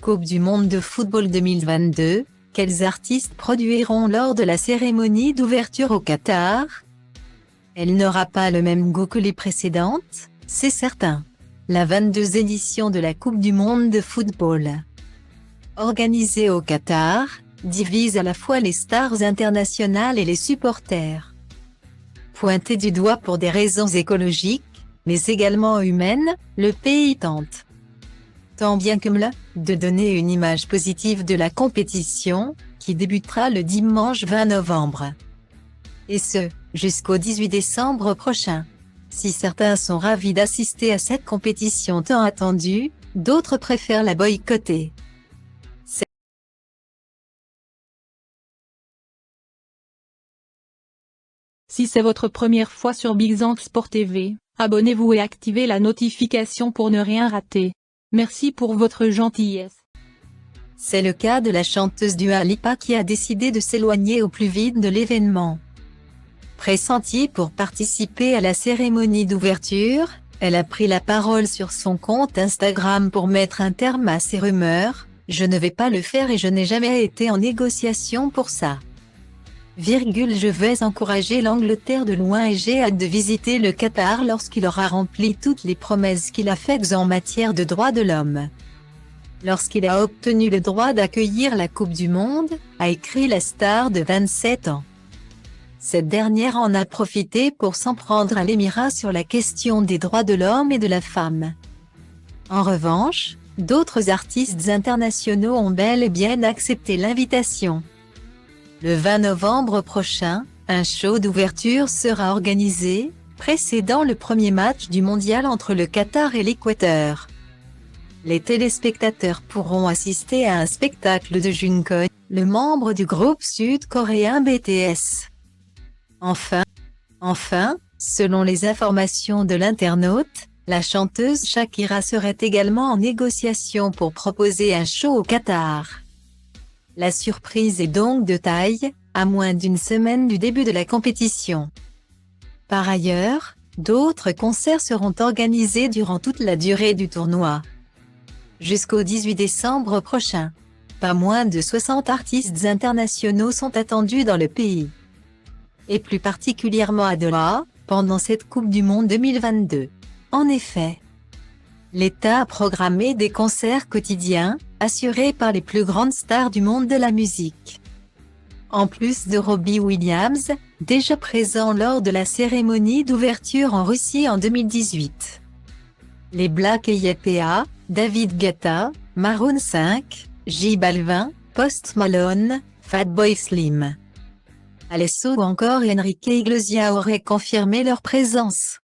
Coupe du monde de football 2022, quels artistes produiront lors de la cérémonie d'ouverture au Qatar? Elle n'aura pas le même goût que les précédentes, c'est certain. La 22e édition de la Coupe du monde de football, organisée au Qatar, divise à la fois les stars internationales et les supporters. Pointé du doigt pour des raisons écologiques, mais également humaines, le pays tente, tant bien que mal, de donner une image positive de la compétition, qui débutera le dimanche 20 novembre. Et ce, jusqu'au 18 décembre prochain. Si certains sont ravis d'assister à cette compétition tant attendue, d'autres préfèrent la boycotter. Si c'est votre première fois sur Big Zang Sport TV, abonnez-vous et activez la notification pour ne rien rater. Merci pour votre gentillesse. C'est le cas de la chanteuse Dua Lipa qui a décidé de s'éloigner au plus vite de l'événement. Pressentie pour participer à la cérémonie d'ouverture, elle a pris la parole sur son compte Instagram pour mettre un terme à ces rumeurs. « Je ne vais pas le faire et je n'ai jamais été en négociation pour ça. Je vais encourager l'Angleterre de loin et j'ai hâte de visiter le Qatar lorsqu'il aura rempli toutes les promesses qu'il a faites en matière de droits de l'homme. Lorsqu'il a obtenu le droit d'accueillir la Coupe du Monde », a écrit la star de 27 ans. Cette dernière en a profité pour s'en prendre à l'Émirat sur la question des droits de l'homme et de la femme. En revanche, d'autres artistes internationaux ont bel et bien accepté l'invitation. Le 20 novembre prochain, un show d'ouverture sera organisé, précédant le premier match du mondial entre le Qatar et l'Équateur. Les téléspectateurs pourront assister à un spectacle de Jungkook, le membre du groupe sud-coréen BTS. Enfin, selon les informations de l'internaute, la chanteuse Shakira serait également en négociation pour proposer un show au Qatar. La surprise est donc de taille, à moins d'une semaine du début de la compétition. Par ailleurs, d'autres concerts seront organisés durant toute la durée du tournoi. Jusqu'au 18 décembre prochain, pas moins de 60 artistes internationaux sont attendus dans le pays. Et plus particulièrement à Doha, pendant cette Coupe du Monde 2022. En effet, l'État a programmé des concerts quotidiens, assurés par les plus grandes stars du monde de la musique. En plus de Robbie Williams, déjà présent lors de la cérémonie d'ouverture en Russie en 2018. Les Black Eyed Peas, David Guetta, Maroon 5, J Balvin, Post Malone, Fatboy Slim, Alesso ou encore Enrique Iglesias auraient confirmé leur présence.